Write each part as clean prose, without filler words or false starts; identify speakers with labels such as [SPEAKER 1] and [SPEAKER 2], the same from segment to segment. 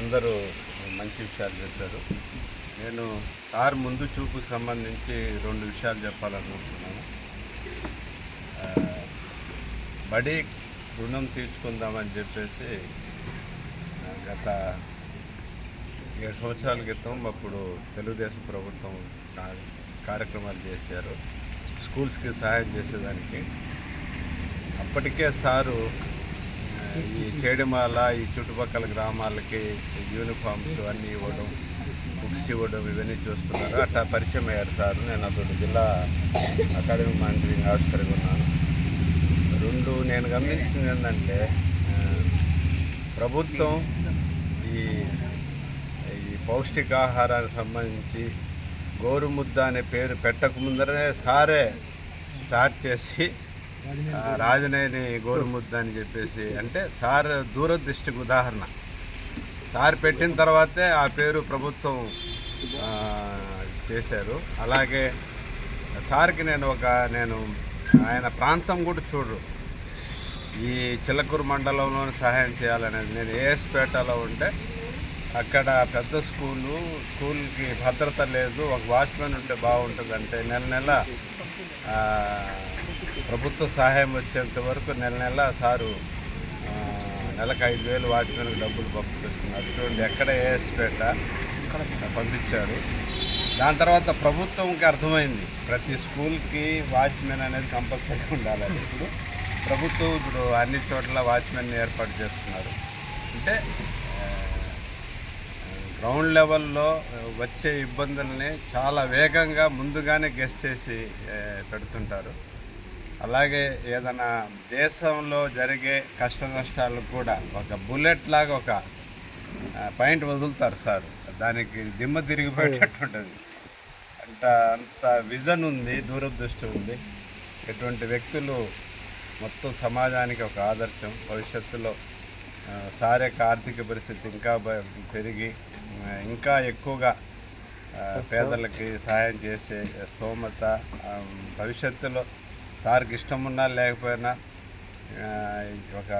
[SPEAKER 1] అందరూ మంచి విషయాలు చెప్పారు. నేను సార్ ముందు చూపుకు సంబంధించి 2 విషయాలు చెప్పాలనుకుంటున్నాను. బడి రుణం తీర్చుకుందామని చెప్పేసి గత 7 సంవత్సరాల క్రితం అప్పుడు తెలుగుదేశం ప్రభుత్వం కార్యక్రమాలు చేశారు స్కూల్స్కి సహాయం చేసేదానికి. అప్పటికే సారు ఈ చేడిమాల ఈ చుట్టుపక్కల గ్రామాలకి యూనిఫామ్స్ అన్నీ ఇవ్వడం, బుక్స్ ఇవ్వడం ఇవన్నీ చూస్తున్నారు. అట్లా పరిచయం అయ్యారు సార్. నేను అప్పుడు జిల్లా అకాడమిక్ మానిటరింగ్ ఆఫీసర్గా ఉన్నాను. నేను గమనించింది ఏంటంటే ప్రభుత్వం ఈ పౌష్టికాహారానికి సంబంధించి గోరుముద్ద అనే పేరు పెట్టకముందరే సారే స్టార్ట్ చేసి రాజనేని గోరుముద్ద అని చెప్పేసి, అంటే సార్ దూరదృష్టికి ఉదాహరణ. సార్ పెట్టిన తర్వాతే ఆ పేరు ప్రభుత్వం చేశారు. అలాగే సార్కి నేను ఆయన ప్రాంతం కూడా చూడరు. ఈ చిలకూరు మండలంలోనే సహాయం చేయాలనేది. నేను ఏఎస్పేటలో ఉంటే అక్కడ పెద్ద స్కూల్కి భద్రత లేదు, ఒక వాచ్మెన్ ఉంటే బాగుంటుంది అంటే నెల ప్రభుత్వ సహాయం వచ్చేంత వరకు నెల సారు నెలకు 5,000 వాచ్మెన్కి డబ్బులు పంపిస్తున్నారు. చూడండి, ఎక్కడ ఏఎస్పేట పంపించారు. దాని తర్వాత ప్రభుత్వంకి అర్థమైంది ప్రతి స్కూల్కి వాచ్మెన్ అనేది కంపల్సరీ ఉండాలని. ఇప్పుడు అన్ని చోట్ల వాచ్మెన్ ఏర్పాటు చేస్తున్నారు. అంటే గ్రౌండ్ లెవెల్లో వచ్చే ఇబ్బందుల్ని చాలా వేగంగా ముందుగానే గెస్ చేసి పెడుతుంటారు. అలాగే ఏదైనా దేశంలో జరిగే కష్ట నష్టాలు కూడా ఒక బుల్లెట్ లాగా ఒక పాయింట్ వదులుతారు సార్. దానికి దిమ్మ తిరిగిపోయేటట్టు ఉంటుంది. అంత విజన్ ఉంది, దూరదృష్టి ఉంది. ఇటువంటి వ్యక్తులు మొత్తం సమాజానికి ఒక ఆదర్శం. భవిష్యత్తులో సార్ యొక్క ఆర్థిక పరిస్థితి ఇంకా పెరిగి ఇంకా ఎక్కువగా పేదలకి సహాయం చేసే స్తోమత భవిష్యత్తులో సార్కి ఇష్టం ఉన్నా లేకపోయినా ఒక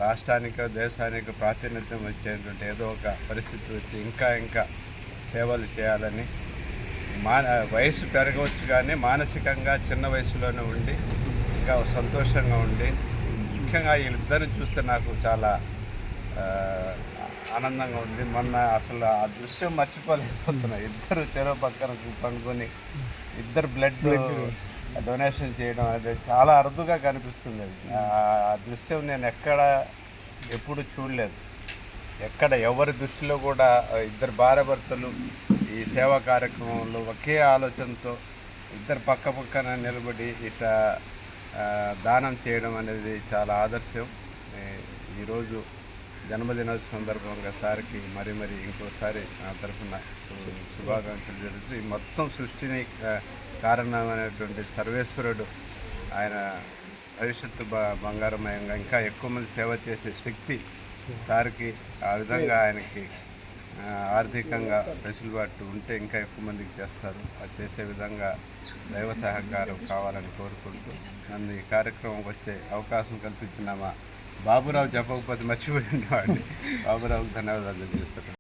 [SPEAKER 1] రాష్ట్రానికో దేశానికో ప్రాతినిధ్యం వచ్చేటువంటి ఏదో ఒక పరిస్థితి వచ్చి ఇంకా సేవలు చేయాలని. వయసు పెరగవచ్చు కానీ మానసికంగా చిన్న వయసులోనే ఉండి ఇంకా సంతోషంగా ఉండి, ముఖ్యంగా వీళ్ళిద్దరిని చూస్తే నాకు చాలా ఆనందంగా ఉంది. మొన్న అసలు ఆ దృశ్యం మర్చిపోలేకపోతున్నా. ఇద్దరు చెరో పక్కన పండుకొని ఇద్దరు బ్లడ్ డొనేషన్ చేయడం అనేది చాలా అరుదుగా కనిపిస్తుంది. అది ఆ దృశ్యం నేను ఎప్పుడు చూడలేదు. ఎవరి దృష్టిలో కూడా ఇద్దరు భార్యాభర్తలు ఈ సేవా కార్యక్రమంలో ఒకే ఆలోచనతో ఇద్దరు పక్కన నిలబడి ఇట్లా దానం చేయడం అనేది చాలా ఆదర్శం. ఈరోజు జన్మదినోత్సవం సందర్భంగా సార్కి మరి ఇంకోసారి నా తరఫున శుభాకాంక్షలు జరుగుతూ, ఈ మొత్తం సృష్టిని కారణమైనటువంటి సర్వేశ్వరుడు ఆయన భవిష్యత్తు బంగారమయంగా ఇంకా ఎక్కువ మంది సేవ చేసే శక్తి సార్కి, ఆ విధంగా ఆయనకి ఆర్థికంగా వెసులుబాటు ఉంటే ఇంకా ఎక్కువ మందికి చేస్తారు. అది చేసే విధంగా దైవ సహకారం కావాలని కోరుకుంటూ నన్ను ఈ కార్యక్రమంకి వచ్చే అవకాశం కల్పించిన మా బాబురావు చెప్పకపోతే మర్చిపోయిన వాడిని బాబురావుకి ధన్యవాదాలు తెలియజేస్తున్నాను.